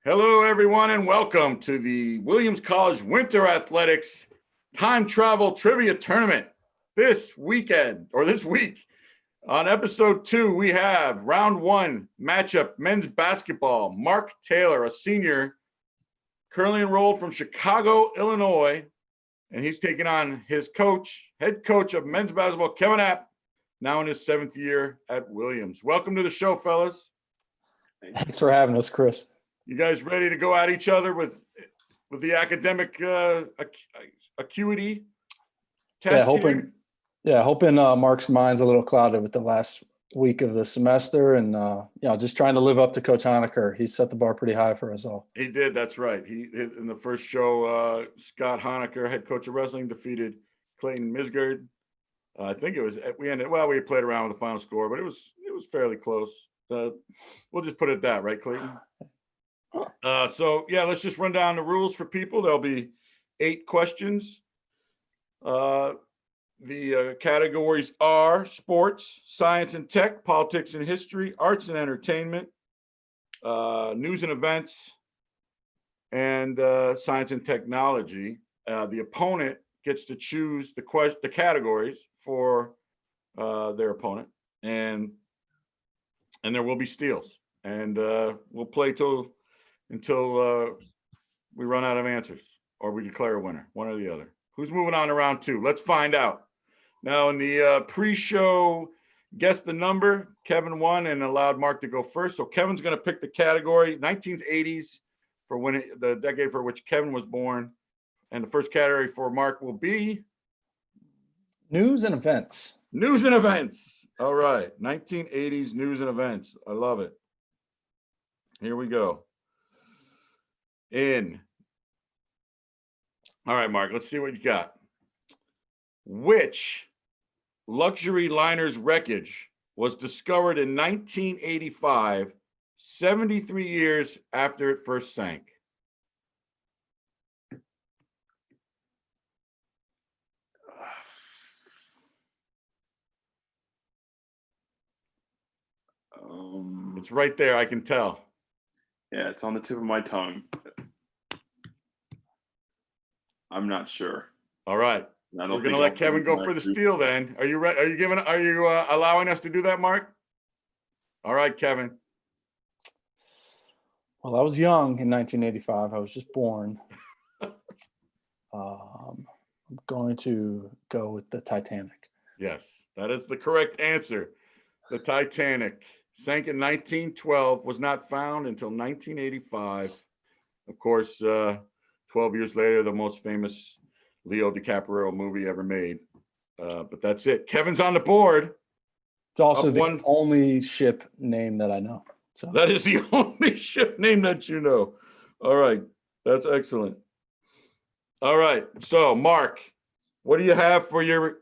Hello, everyone, and welcome to the Williams College Winter Athletics Time Travel Trivia Tournament. This week, on episode 2, we have round 1 matchup, men's basketball. Mark Taylor, a senior, currently enrolled from Chicago, Illinois, and he's taking on his head coach of men's basketball, Kevin App, now in his 7th year at Williams. Welcome to the show, fellas. Thanks for having us, Chris. You guys ready to go at each other with the academic acuity test? Hoping Mark's mind's a little clouded with the last week of the semester, and just trying to live up to Coach Honecker. He set the bar pretty high for us all. He did. That's right. He in the first show, Scott Honecker, head coach of wrestling, defeated Clayton Misgard. I think it was we played around with the final score, but it was fairly close. We'll just put it that, right, Clayton? Let's just run down the rules for people. There'll be 8 questions. The categories are sports, science and tech, politics and history, arts and entertainment, news and events, and science and technology. The opponent gets to choose the categories for their opponent, and there will be steals. And we'll play until we run out of answers or we declare a winner, one or the other. Who's moving on to round 2? Let's find out. Now, in the pre-show, guess the number. Kevin won and allowed Mark to go first. So Kevin's going to pick the category, 1980s, for the decade for which Kevin was born. And the first category for Mark will be? News and events. News and events. All right. 1980s news and events. I love it. Here we go. All right, Mark, let's see what you got. Which luxury liner's wreckage was discovered in 1985, 73 years after it first sank? It's right there, I can tell. Yeah, it's on the tip of my tongue. I'm not sure. All right. We're going to let Kevin go for the steal then. Are you ready? Are you allowing us to do that, Mark? All right, Kevin. Well, I was young in 1985. I was just born. I'm going to go with the Titanic. Yes, that is the correct answer. The Titanic sank in 1912, was not found until 1985. Of course, 12 years later, the most famous Leo DiCaprio movie ever made. But that's it. Kevin's on the board. It's also the only ship name that I know. So that is the only ship name that you know. All right. That's excellent. All right. So, Mark, what do you have for your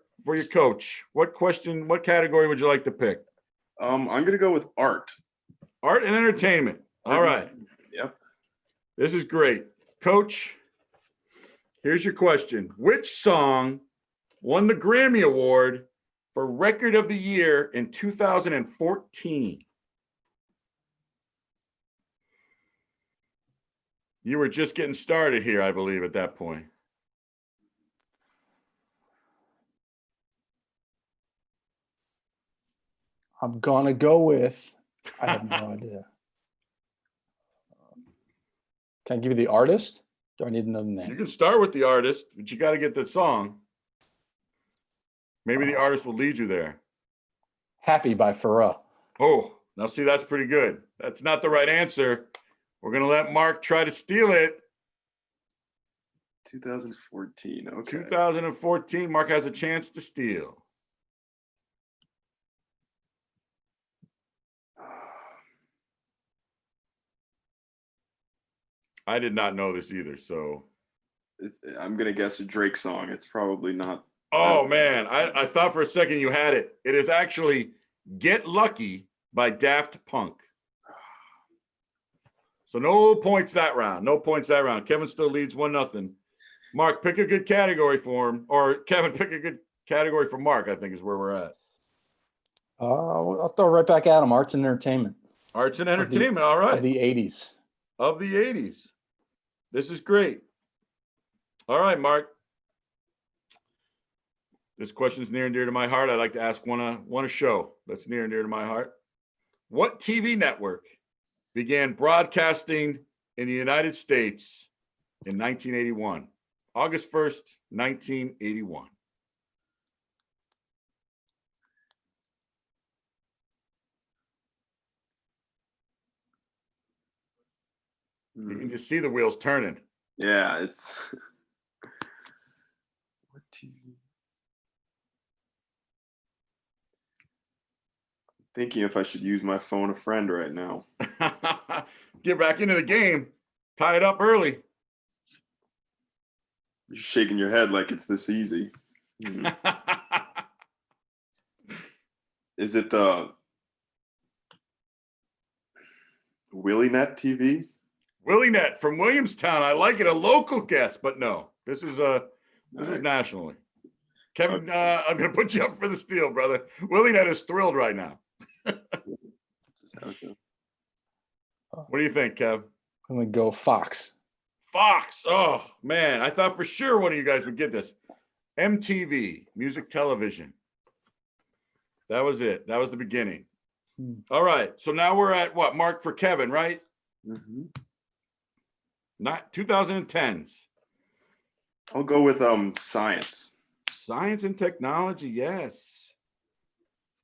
coach? What category would you like to pick? I'm going to go with art. Art and entertainment. All right. Yep. This is great. Coach, here's your question. Which song won the Grammy Award for Record of the Year in 2014? You were just getting started here, I believe, at that point. I'm going to go with, I have no idea. Can I give you the artist? Do I need another name? You can start with the artist, but you got to get the song. Maybe the artist will lead you there. Happy by Pharrell. Oh, now see, that's pretty good. That's not the right answer. We're going to let Mark try to steal it. 2014, okay. 2014, Mark has a chance to steal. I did not know this either, so. I'm going to guess a Drake song. It's probably not. Oh, man. I thought for a second you had it. It is actually Get Lucky by Daft Punk. So no points that round. Kevin still leads 1-0. Mark, pick a good category for him. Or Kevin, pick a good category for Mark, I think is where we're at. I'll throw right back at him. Arts and entertainment. Arts and entertainment, all right. Of the 80s. of the 80s. This is great. All right, Mark. This question is near and dear to my heart. I'd like to ask one a show that's near and dear to my heart. What TV network began broadcasting in the United States in 1981? August 1st, 1981. You can just see the wheels turning. Yeah, it's what TV? Thinking if I should use my phone a friend right now. Get back into the game. Tie it up early. You're shaking your head like it's this easy. Is it the WillieNet TV? WillieNet from Williamstown. I like it. A local guest, but no. This is nationally. Kevin, I'm going to put you up for the steal, brother. WillieNet is thrilled right now. What do you think, Kev? I'm going to go Fox. Fox. Oh, man. I thought for sure one of you guys would get this. MTV, music television. That was it. That was the beginning. All right. So now we're at what? Mark for Kevin, right? Mm-hmm. Not 2010s. I'll go with science. Science and technology, yes.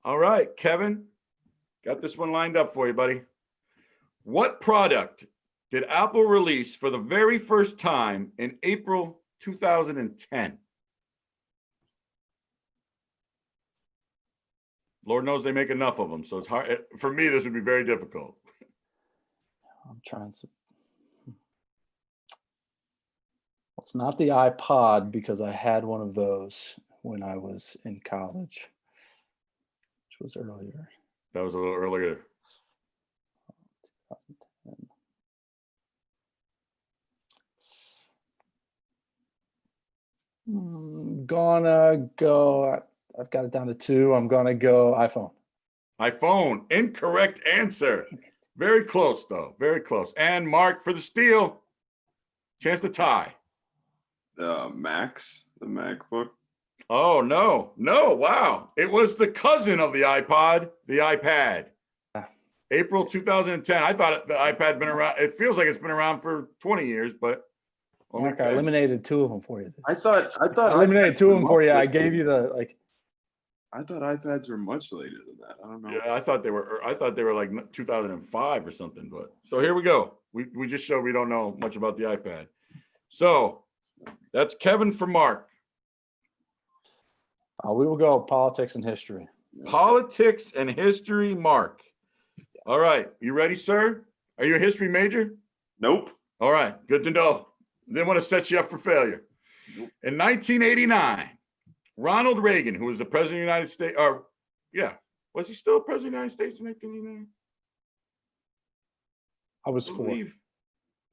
All right, Kevin, got this one lined up for you, buddy. What product did Apple release for the very first time in April 2010? Lord knows they make enough of them, so it's hard. For me, this would be very difficult. I'm trying to. It's not the iPod because I had one of those when I was in college, which was earlier. That was a little earlier. 2010. I'm gonna go. I've got it down to 2. I'm gonna go iPhone. iPhone, incorrect answer. Very close, though. Very close. And Mark for the steal. Chance to tie. The MacBook. Oh, no. Wow. It was the cousin of the iPod, the iPad. April 2010. I thought the iPad had been around. It feels like it's been around for 20 years, but only Mark, I 10. eliminated 2 of them for you. I thought I eliminated 2 of them for you. I iPads gave you the like. I thought iPads were much later than that. I don't know. Yeah, I thought they were like 2005 or something. But so here we go. We just showed we don't know much about the iPad. So that's Kevin for Mark. We will go politics and history. Politics and history, Mark. All right. You ready, sir? Are you a history major? Nope. All right. Good to know. Didn't want to set you up for failure. Nope. In 1989, Ronald Reagan, who was the president of the United States, was he still president of the United States in 1989? I was 4.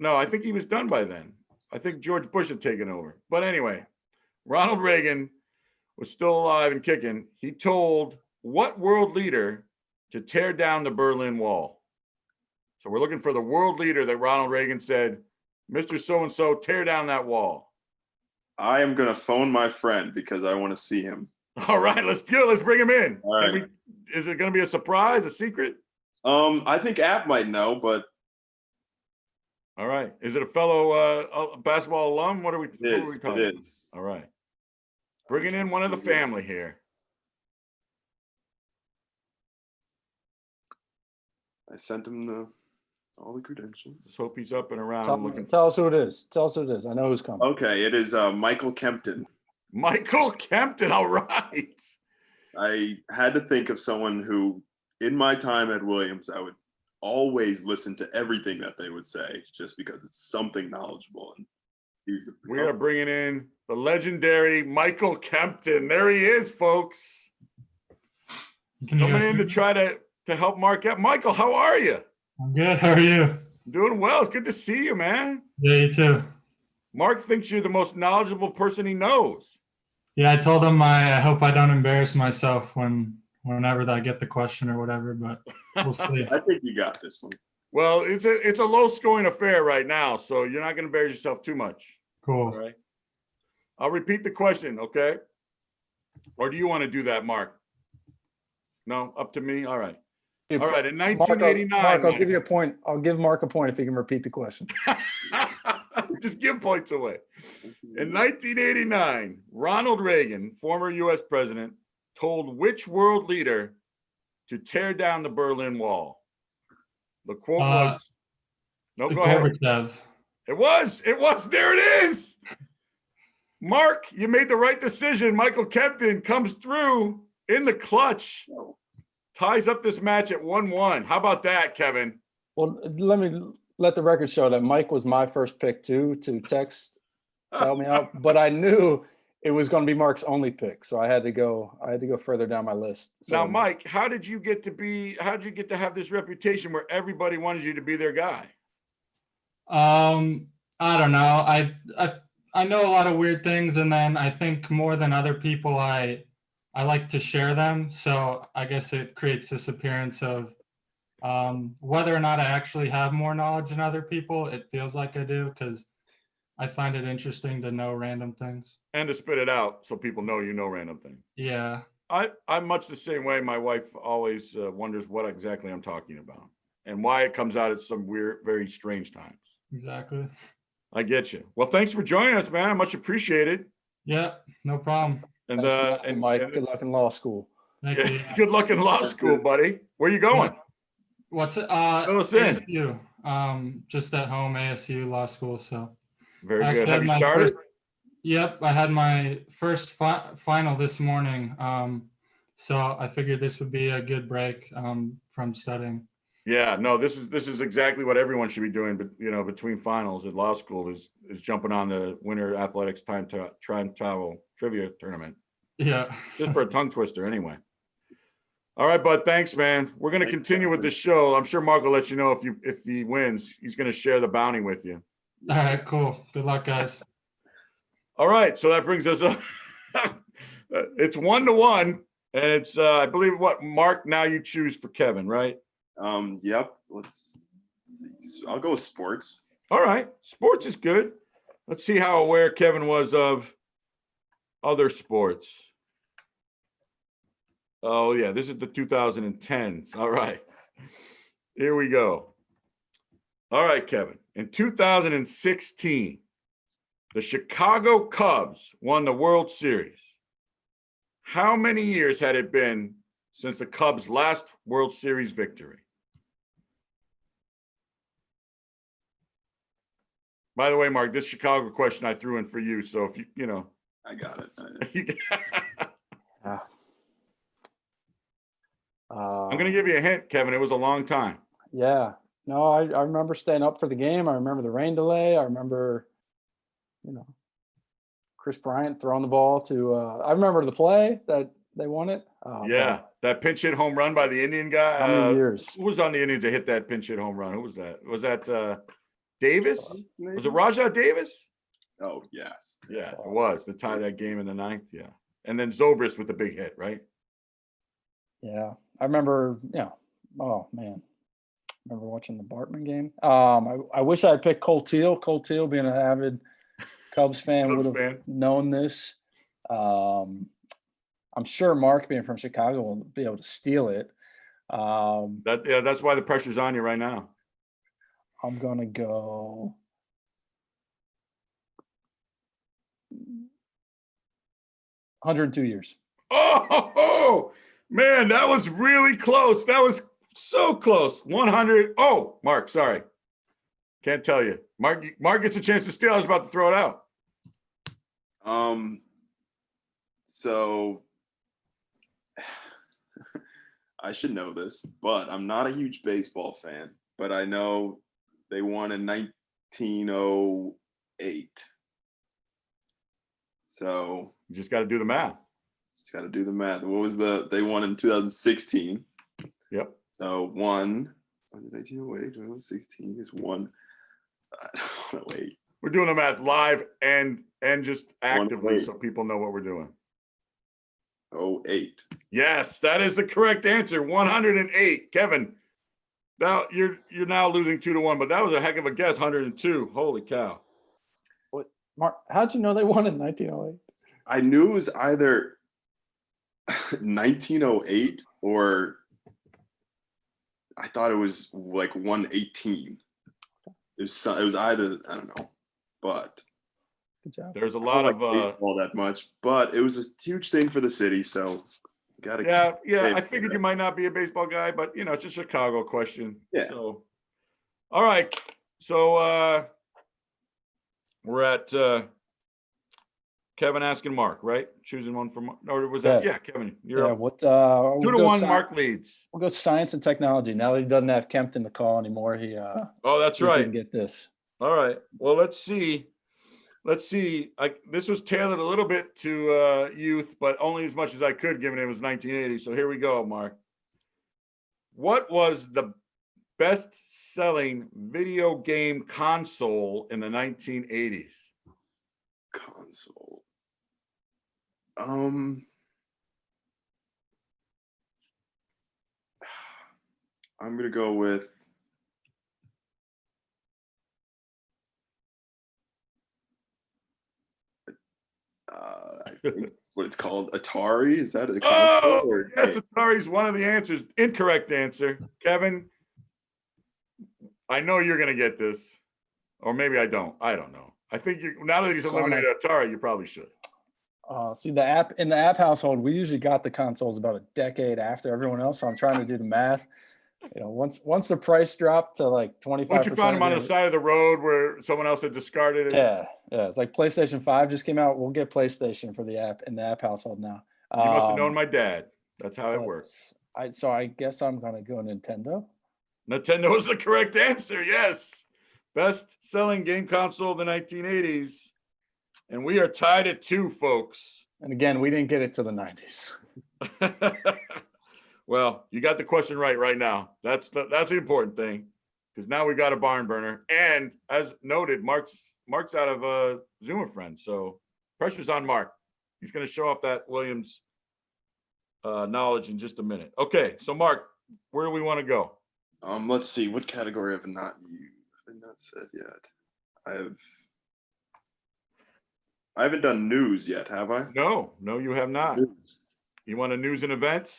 No, I think he was done by then. I think George Bush had taken over. But anyway, Ronald Reagan was still alive and kicking. He told what world leader to tear down the Berlin Wall? So we're looking for the world leader that Ronald Reagan said, Mr. So-and-so, tear down that wall. I am going to phone my friend because I want to see him. All right, let's do it. Let's bring him in. All right. Is it going to be a surprise, a secret? I think App might know, but. All right. Is it a fellow basketball alum? What are we talking? It is. All right. Bringing in one of the family here. I sent him all the credentials. Let's hope he's up and around. Tell us who it is. Tell us who it is. I know who's coming. Okay, it is Michael Kempton. Michael Kempton. All right. I had to think of someone who, in my time at Williams, I would always listen to everything that they would say just because it's something knowledgeable. And we are bringing in the legendary Michael Kempton. There he is, folks. Coming in to try to help Mark out. Michael, how are you? I'm good. How are you? Doing well. It's good to see you, man. Yeah, you too. Mark thinks you're the most knowledgeable person he knows. Yeah, I told him I hope I don't embarrass myself whenever I get the question or whatever, but we'll see. I think you got this one. Well, it's a low scoring affair right now, so you're not going to embarrass yourself too much. All Cool. right. I'll repeat the question, okay? Or do you want to do that, Mark? No, up to me. All right. All right. In Mark, 1989, I'll give you a point. I'll give Mark a point if he can repeat the question. just give points away. In 1989, Ronald Reagan, former U.S. president, told which world leader to tear down the Berlin Wall? The quote was, no, go ahead. Gorbachev. It was. There it is. Mark, you made the right decision. Michael Kempton comes through in the clutch, ties up this match at 1-1. How about that, Kevin? Well, let the record show that Mike was my first pick too, to help me out. But I knew it was going to be Mark's only pick, so I had to go further down my list. So, Now, Mike, how did you get to have this reputation where everybody wanted you to be their guy? I don't know. I know a lot of weird things, and then I think more than other people, I like to share them. So I guess it creates this appearance of whether or not I actually have more knowledge than other people. It feels like I do because I find it interesting to know random things. And to spit it out so people know you know random things. Yeah. I'm much the same way. My wife always wonders what exactly I'm talking about and why it comes out at some weird, very strange times. Exactly. I get you. Well, thanks for joining us, man. Much appreciated. Yeah, no problem. And thanks for that, Mike, good luck in law school. Thank yeah, you. good luck in law school, buddy. Where you going? What's it? Fill us in. ASU. Just at home, ASU law school. So Very I good. Have had you my started? Yep, I had my first final this morning. So I figured this would be a good break from studying. Yeah, no, this is exactly what everyone should be doing, but between finals at law school is jumping on the Winter Athletics time travel trivia tournament. Yeah. Just for a tongue twister anyway. All right, bud. Thanks, man. We're going to continue with this show. I'm sure Mark will let you know if he wins. He's going to share the bounty with you. All right, cool. Good luck, guys. All right, so that brings us up. It's 1-1, and it's I believe what Mark. Now you choose for Kevin, right? Yep. Let's see. So I'll go with sports. All right, sports is good. Let's see how aware Kevin was of other sports. Oh yeah, this is the 2010s. All right, here we go. All right, Kevin. In 2016, the Chicago Cubs won the World Series. How many years had it been since the Cubs' last World Series victory? By the way, Mark, this Chicago question I threw in for you. So if you I got it. I'm going to give you a hint, Kevin. It was a long time. Yeah. No, I remember staying up for the game. I remember the rain delay. I remember, Chris Bryant throwing the ball to. I remember the play that they won it. Oh, Yeah, man. that pinch hit home run by the Indian guy. How many years? Who was on the Indians that hit that pinch hit home run? Who was that? Was that Davis? Was it Rajah Davis? Oh, yes. Yeah, it was to tie that game in the ninth. Yeah, and then Zobrist with the big hit, right? Yeah, I remember. Yeah. Oh man, I remember watching the Bartman game. I wish I had picked Cole Teal. Cole Teal, being an avid Cubs fan, Cubs would have fan. known this. I'm sure Mark, being from Chicago, will be able to steal it. That's why the pressure's on you right now. I'm gonna go. "102 years." Oh, man, that was really close. That was so close. 100. Oh, Mark, sorry. Can't tell you. Mark gets a chance to steal. I was about to throw it out. So I should know this, but I'm not a huge baseball fan, but I know they won in 1908. So You just got to do the math. just got to do the math. What was they won in 2016. Yep. So 1908, 2016 is one. Wait. We're doing the math live and just actively 108. so people know what we're doing. 08. Yes, that is the correct answer. 108. Kevin, Now you're now losing 2-1, but that was a heck of a guess, 102. Holy cow. What, Mark? How'd you know they won in 1908? I knew it was either 1908 or I thought it was like 118. It was either, I don't know, but Good job. There's a I lot don't of like baseball that much, but it was a huge thing for the city, so gotta. yeah. I figured you might not be a baseball guy, but it's a Chicago question. Yeah. So, all right. So we're at Kevin asking Mark, right? Choosing one from, or was that? Yeah, Kevin, you're up. What? 2-1. Mark leads. We'll go science and technology. Now that he doesn't have Kempton to call anymore, he Oh, that's he right. can get this. All right. Well, let's see. This was tailored a little bit to youth, but only as much as I could, given it was 1980. So here we go, Mark. What was the best-selling video game console in the 1980s? Console. I'm gonna go with I think it's what it's called, Atari. Is that a console? Oh, yes, Atari's one of the answers. Incorrect answer. Kevin, I know you're going to get this, or maybe I don't. I don't know. I think now that he's eliminated Atari, you probably should. See, in the app household, we usually got the consoles about a decade after everyone else. So I'm trying to do the math. Once the price dropped to like 25%. Once you found them on the side of the road where someone else had discarded it. Yeah. It's like PlayStation 5 just came out. We'll get PlayStation for the app in the app household now. You must have known my dad. That's how it works. I guess I'm gonna go Nintendo. Nintendo is the correct answer. Yes, best-selling game console of the 1980s, and we are tied at 2, folks. And again, we didn't get it to the 90s. Well, you got the question right now. That's the important thing, because now we got a barn burner. And as noted, Mark's out of Zoomer friends, so pressure's on Mark. He's going to show off that Williams knowledge in just a minute. Okay, so Mark, where do we want to go? Let's see. What category have I not said yet? I haven't done news yet, have I? No, you have not. News. You want a news and events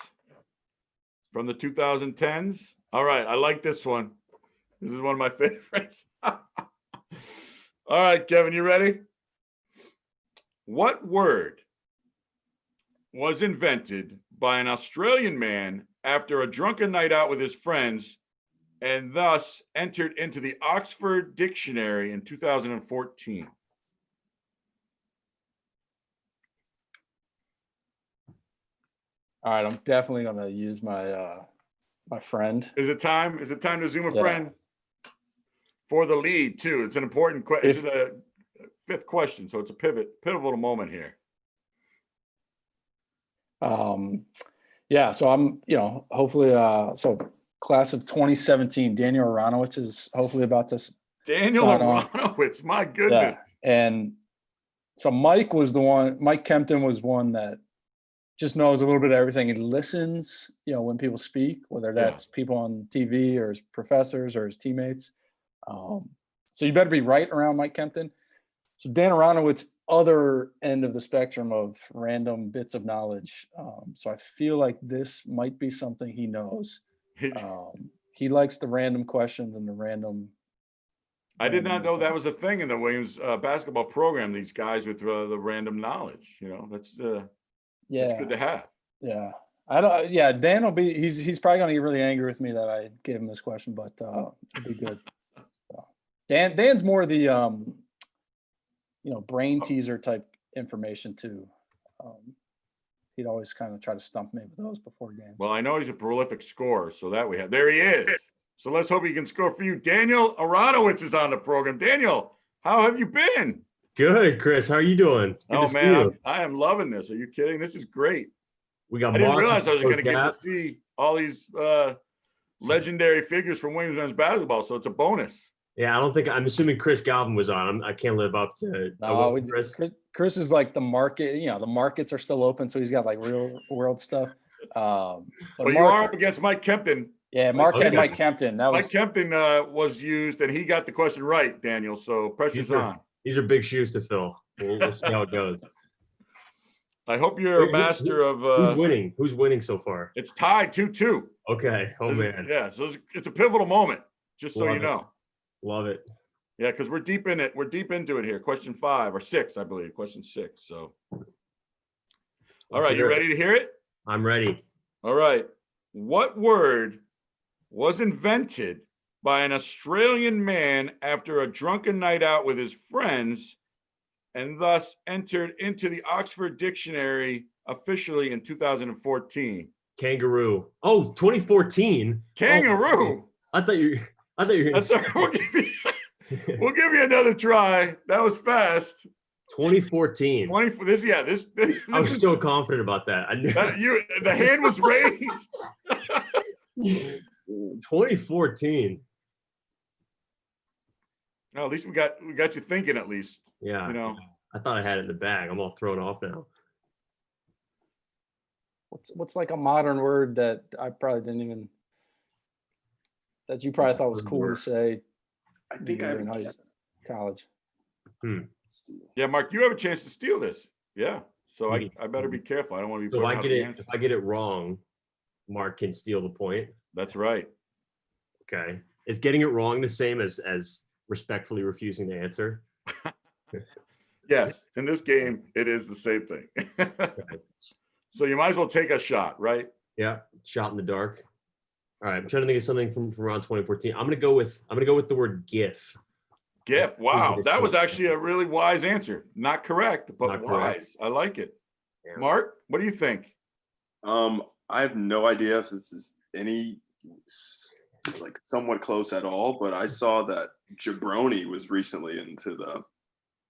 from the 2010s? All right, I like this one. This is one of my favorites. All right, Kevin, you ready? What word was invented by an Australian man after a drunken night out with his friends and thus entered into the Oxford Dictionary in 2014? All right, I'm definitely gonna use my my friend. Is it time? Is it time to Zoom a friend for the lead too? It's an important question. It's a 5th question, so it's a pivotal moment here. Yeah, so I'm, hopefully, so class of 2017, Daniel Aronowitz is hopefully about to. Daniel Aronowitz, my goodness. Yeah, and so Mike Kempton was one that just knows a little bit of everything. He listens, when people speak, whether that's people on TV or his professors or his teammates. So you better be right around Mike Kempton. So Dan Aronowitz, other end of the spectrum of random bits of knowledge. So I feel like this might be something he knows. He likes the random questions and the random. I did not know that was a thing in the Williams basketball program. These guys with the random knowledge, that's it's good to have. Yeah. I don't. Yeah, Dan will be. He's probably going to get really angry with me that I gave him this question, but it'll be good. Dan's more the brain teaser type information too. He'd always kind of try to stump me with those before games. Well, I know he's a prolific scorer, so that we have. There he is. So let's hope he can score for you. Daniel Aronowitz is on the program. Daniel, how have you been? Good, Chris. How are you doing? Good Oh man, I am loving this. Are you kidding? This is great. We got. I didn't realize I was going to get to see all these legendary figures from Williams men's basketball, so it's a bonus. Yeah, I'm assuming Chris Galvin was on. I can't live up to Chris. Chris is like the market. The markets are still open, so he's got like real world stuff. But you are up against Mike Kempton Yeah, Mark had Okay. Mike Kempton. That Mike was Kempton was used, and he got the question right, Daniel. So pressure's on. These are big shoes to fill. We'll see how it goes. I hope you're Wait, a master who's of. winning? Who's winning so far? It's tied 2-2. Okay. Oh man. Yeah, so it's a pivotal moment. Just so Love you it. know. Love it. Yeah, because we're deep in it. We're deep into it here. Question 5 or 6, I believe. Question 6. So, all Let's right, hear you it. ready to hear it? I'm ready. All right. What word was invented by an Australian man after a drunken night out with his friends and thus entered into the Oxford Dictionary officially in 2014? Kangaroo. Oh, 2014. Kangaroo. I thought you were gonna That's say all right. We'll give you another try. That was fast. 2014. 20 this yeah, this I was is- so confident about that. I knew the hand was raised. 2014. No, at least we got you thinking at least. Yeah. You know. I thought I had it in the bag. I'm all thrown off now. what's like a modern word that I probably didn't even that you probably thought was cool to say I when think you I were in haven't guessed. college. Steal. Yeah, Mark, you have a chance to steal this. Yeah. So I better be careful. I don't want to be So if putting I out get the it, answer. if I get it wrong, Mark can steal the point. That's right. Okay. Is getting it wrong the same as respectfully refusing to answer? Yes. In this game, it is the same thing. So you might as well take a shot, right? Yeah. Shot in the dark. All right. I'm trying to think of something from around 2014. I'm gonna go with the word GIF. GIF. Wow. That was actually a really wise answer. Not correct, but Not wise. correct. I like it. Yeah. Mark, what do you think? I have no idea if this is like somewhat close at all, but I saw that jabroni was recently into the.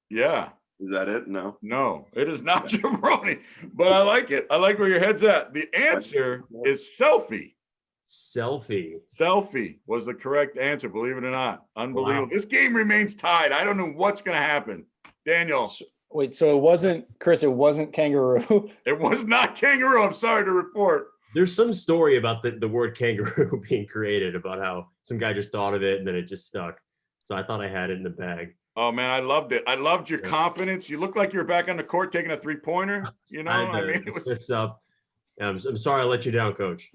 Yeah. Is that it? No. No, it is not jabroni, but I like it. I like where your head's at. The answer is selfie. Selfie. Selfie was the correct answer, believe it or not. Unbelievable. Wow. This game remains tied. I don't know what's going to happen. Daniel, Wait, so it wasn't Chris? It wasn't kangaroo. it was not kangaroo. I'm sorry to report. There's some story about the word kangaroo being created, about how some guy just thought of it and then it just stuck. So I thought I had it in the bag. Oh, man, I loved it. I loved your Yeah. confidence. You look like you're back on the court taking a three-pointer. You know, I I mean, it was. It's up. I'm sorry I let you down, Coach.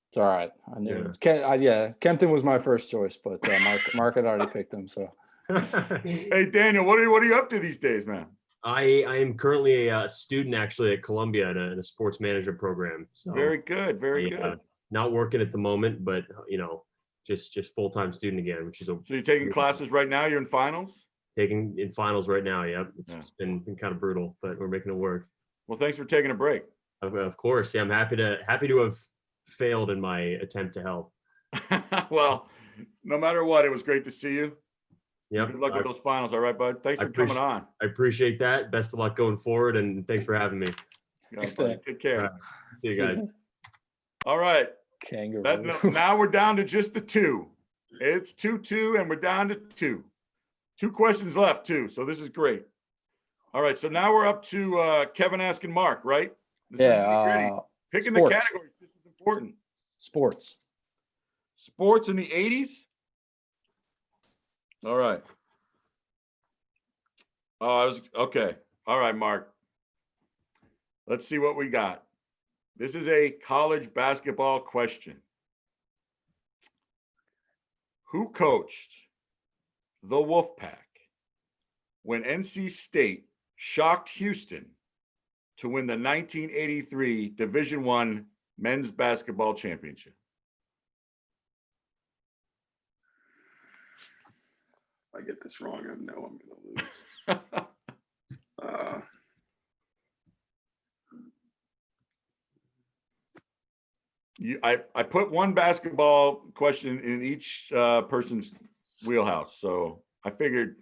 It's all right. I knew. Yeah. Yeah, Kempton was my first choice, but Mark had already picked him. So Hey, Daniel, what are you up to these days, man? I am currently a student actually at Columbia in a sports management program. So Very good. Very good. not working at the moment, but just full-time student again, which is So you're taking classes right now? You're in finals? taking in finals right now. Yep. It's Yeah. been kind of brutal, but we're making it work. Well, thanks for taking a break. Of course. Yeah, I'm happy to have failed in my attempt to help. Well, no matter what, it was great to see you. Yep. Good luck with those finals. All right, bud. Thanks I for coming appreciate- on. I appreciate that. Best of luck going forward, and thanks for having me. Yeah, Thanks, buddy. Dan. Take care. All right. See you guys. All right. kangaroo. Now we're down to just the two. It's 2-2, and we're down to two. Two questions left, too. So this is great. All right. So now we're up to Kevin asking Mark, right? This is nitty-gritty. Picking the sports. category. This is important. Sports. Sports in the 80s. All right. Oh, I was okay. All right, Mark. Let's see what we got. This is a college basketball question. Who coached the Wolfpack when NC State shocked Houston to win the 1983 Division I men's basketball championship? If I get this wrong, I know I'm going to lose. I put one basketball question in each person's wheelhouse. So I figured,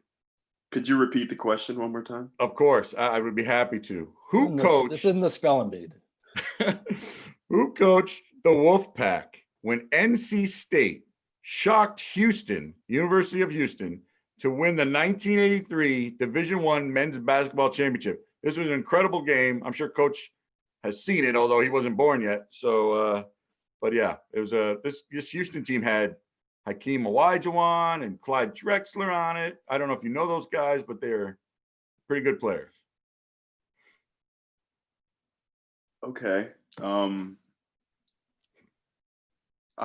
Could you repeat the question one more time? of course, I would be happy to. Who This coached? isn't the spelling bee. Who coached the Wolfpack when NC State shocked Houston, University of Houston, to win the 1983 Division I men's basketball championship? This was an incredible game. I'm sure Coach has seen it, although he wasn't born yet. So But yeah, it was this Houston team had Hakeem Olajuwon and Clyde Drexler on it. I don't know if you know those guys, but they're pretty good players. Okay. I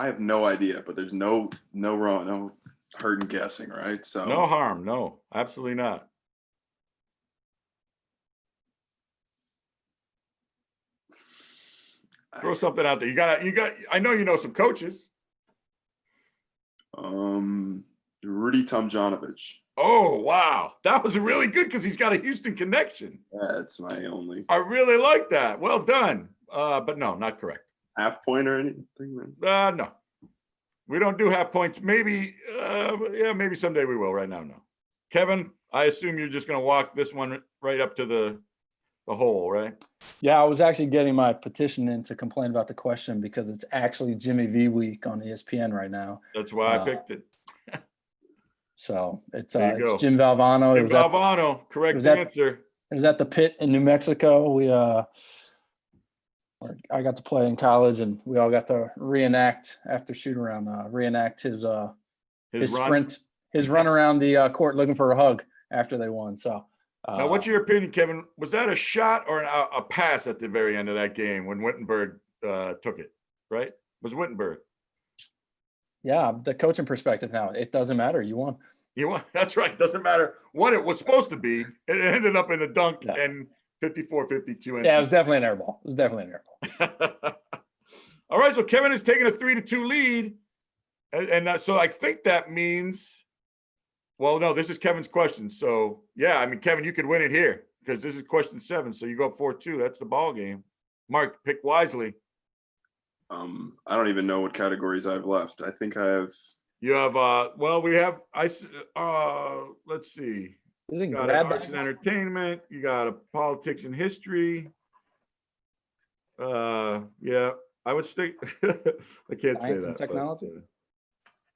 have no idea, but there's no wrong, no hurt in guessing, right? So No harm. No, absolutely not. Throw something out there. You got. I know you know some coaches. Rudy Tomjanovich. Oh wow, that was really good because he's got a Houston connection. That's my only I really like that. Well done. But no, not correct. half point or anything, man. No, we don't do half points. Maybe, yeah, maybe someday we will. Right now, no. Kevin, I assume you're just going to walk this one right up to the hole, right? Yeah, I was actually getting my petition in to complain about the question because it's actually Jimmy V week on ESPN right now. That's why I picked it. So it's There you go. it's Jim Valvano. Jim Valvano, correct answer. It was at the Pit in New Mexico. I got to play in college, and we all got to reenact after shoot around. Reenact his run? sprint, his run around the court looking for a hug after they won. So Now, what's your opinion, Kevin? Was that a shot or a pass at the very end of that game when Wittenberg took it? Right? It was Wittenberg? Yeah, the coaching perspective now, it doesn't matter. You won. You won. That's right. Doesn't matter what it was supposed to be. It ended up in a dunk and 54-52. Yeah, it was definitely an air ball. It was definitely an air ball. All right, so Kevin is taking a 3-2 lead. And so I think that means, well, no, this is Kevin's question. So, yeah, I mean, Kevin, you could win it here because this is question 7. So you go up 4-2. That's the ball game. Mark, pick wisely. I don't even know what categories I have left. I think I have. You have, well, we have, let's see. Is it You got arts and entertainment. You got a politics and history. Yeah, I would stick. I can't say Science that. and technology? But,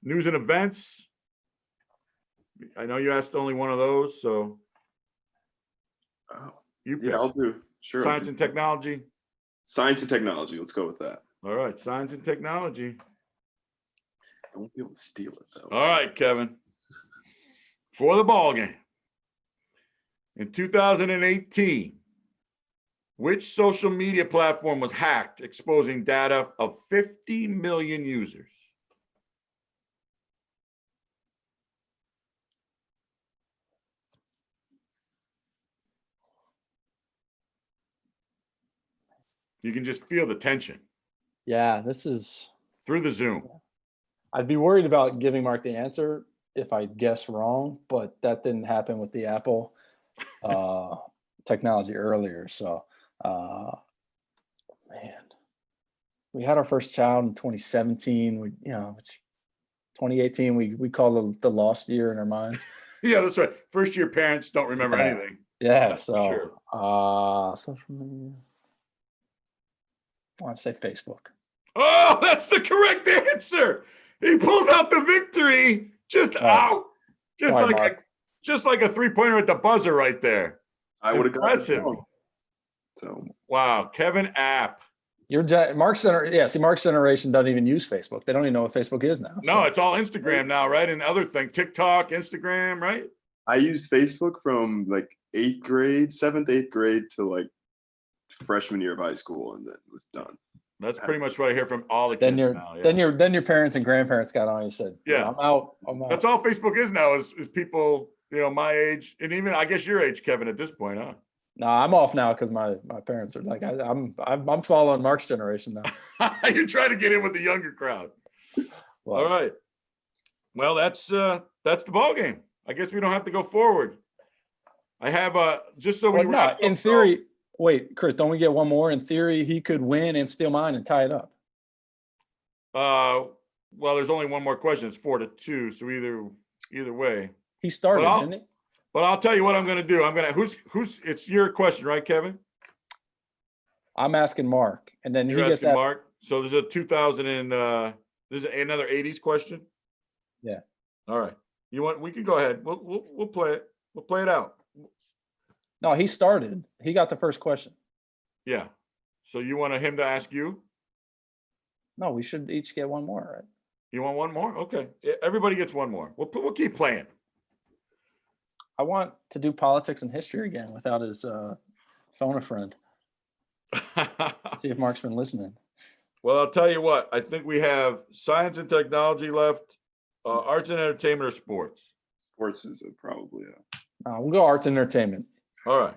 news and events. I know you asked only one of those, so Oh, you pick. yeah, I'll do. Sure. Science and technology. Science and technology. Let's go with that. All right, science and technology. I won't be able to steal it though. All right, Kevin. For the ball game. In 2018, which social media platform was hacked, exposing data of 50 million users? You can just feel the tension Yeah, this is. through the Zoom. I'd be worried about giving Mark the answer if I guess wrong, but that didn't happen with the Apple technology earlier. So, man, we had our first child in 2017. 2018, we call the lost year in our minds. Yeah, that's right. First year parents don't remember Yeah. anything. Yeah, for so sure. social media. I want to say Facebook. Oh, that's the correct answer. He pulls out the victory. Just out. Just All right, like Mark. just like a 3-pointer at the buzzer right there. I would have got it Impressive. wrong. So Wow, Kevin App. Mark's generation doesn't even use Facebook. They don't even know what Facebook is now. No, it's all Instagram now, right? And other things, TikTok, Instagram, right? I used Facebook from like 7th, 8th grade to like freshman year of high school, and then it was done. That's pretty much what I hear from all the Then kids now. Yeah. then your parents and grandparents got on. You said, Yeah. I'm out. That's all Facebook is now is people, my age, and even I guess your age, Kevin, at this point, huh? No, I'm off now because my parents are like, I'm following Mark's generation now. You're trying to get in with the younger crowd. Well, All right. Well, that's the ball game. I guess we don't have to go forward. I have just so we well, no, wrap in up, theory, wait, Chris, don't we get one more? In theory, he could win and steal mine and tie it up. well, there's only one more question. It's 4-2, so either way. He started, Well, didn't he? But I'll tell you what I'm going to do. who's it's your question, right, Kevin? I'm asking Mark, and then You're he gets asking that. Mark. So there's a 2000 and there's another 80s question. Yeah. All right. We can go ahead. We'll play it. We'll play it out. No, he started. He got the first question. Yeah. So you want him to ask you? No, we should each get one more, right? You want one more? Okay. Everybody gets one more. We'll keep playing. I want to do politics and history again without his phone a friend. See if Mark's been listening. Well, I'll tell you what. I think we have science and technology left, arts and entertainment, or sports. Sports is probably We'll go arts and entertainment. All right.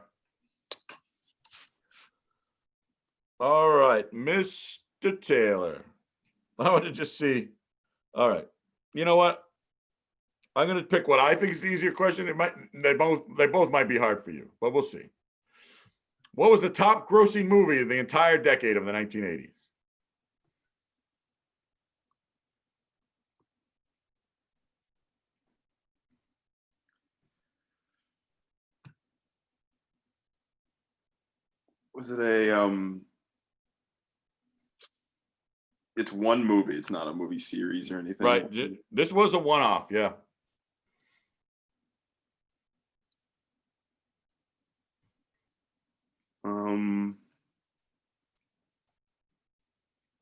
All right, Mr. Taylor. I want to just see. All right. You know what? I'm going to pick what I think is the easier question. They both might be hard for you, but we'll see. What was the top grossing movie of the entire decade of the 1980s? was it a it's one movie, it's not a movie series or anything. Right. This was a one-off, yeah.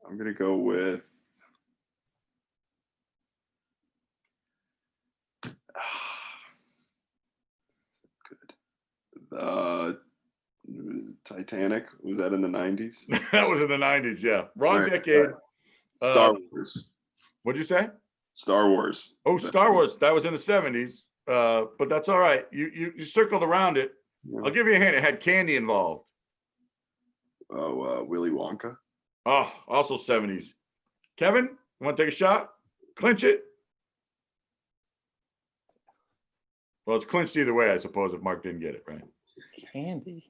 I'm gonna go with good. Titanic, was that in the 90s? That was in the 90s, yeah. Wrong Right, decade. Star Wars. What'd you say? Star Wars. Oh, Star Wars. That was in the 70s. But that's all right. You circled around it. Yeah. I'll give you a hint. It had candy involved. Oh, Willy Wonka. Oh, also 70s. Kevin, you want to take a shot? Clinch it? Well, it's clinched either way, I suppose, if Mark didn't get it, right? Candy.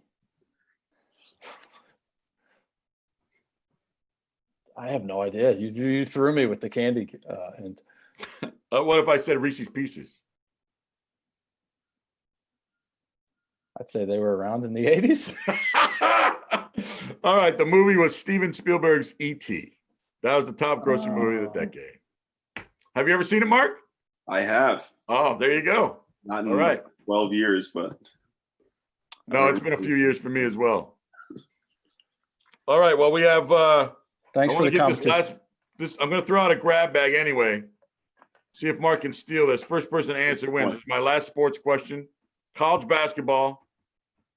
I have no idea. You threw me with the candy hint. What if I said Reese's Pieces? I'd say they were around in the 80s. All right, the movie was Steven Spielberg's E.T. That was the top grossing movie of the decade. Have you ever seen it, Mark? I have. Oh, there you go. Not in All right. 12 years, but No, it's been a few years for me as well. All right, well, we have Thanks for the competition. I'm going to throw out a grab bag anyway. See if Mark can steal this. First person to answer wins. It's my last sports question. College basketball.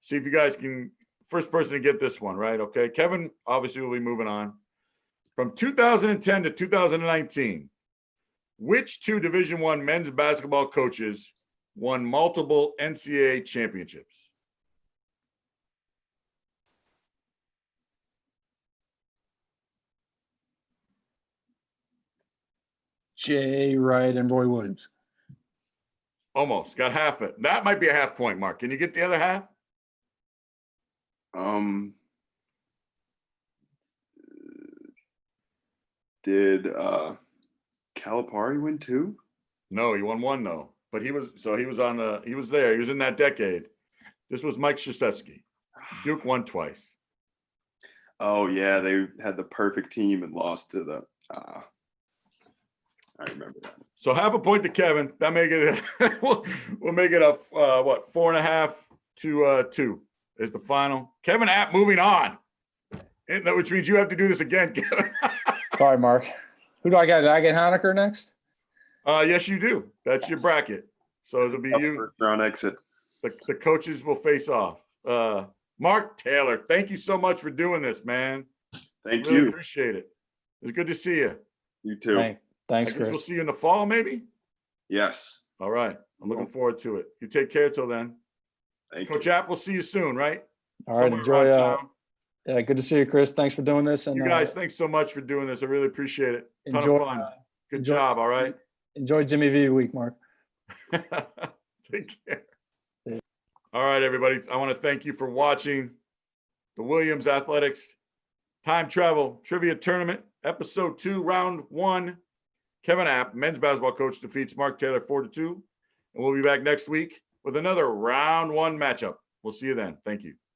See if you guys can, first person to get this one, right? Okay. Kevin, obviously, will be moving on. From 2010 to 2019, which two Division I men's basketball coaches won multiple NCAA championships? Jay Wright and Roy Williams. Almost got half it. That might be a half point, Mark. Can you get the other half? Did Calipari win two? No, he won one though. But he was there. He was in that decade. This was Mike Krzyzewski. Duke won twice. Oh yeah, they had the perfect team and lost to the I remember that. So half a point to Kevin. That make it we'll make it a 4.5 to 2 is the final. Kevin App moving on. Which means you have to do this again, Kevin. Sorry, Mark. Who do I got? Did I get Honecker next? Yes, you do. That's your bracket. So it'll be you. First round exit. The coaches will face off. Mark Taylor, thank you so much for doing this, man. Thank Really you. appreciate it. It was good to see you. You too. Thanks, I guess Chris. we'll see you in the fall, maybe. Yes. All right. I'm looking forward to it. You take care till then. Thank Coach you. App, we'll see you soon, right? All right, Somewhere enjoy. around town. Yeah, good to see you, Chris. Thanks for doing this. And You guys, thanks so much for doing this. I really appreciate it. Ton enjoy. of fun. Good enjoy- job. All right. Enjoy Jimmy V week, Mark. Take care. All right, everybody. I want to thank you for watching the Williams Athletics Time Travel Trivia Tournament, Episode 2, Round 1. Kevin App, men's basketball coach, defeats Mark Taylor 4-2. And we'll be back next week with another Round 1 matchup. We'll see you then. Thank you.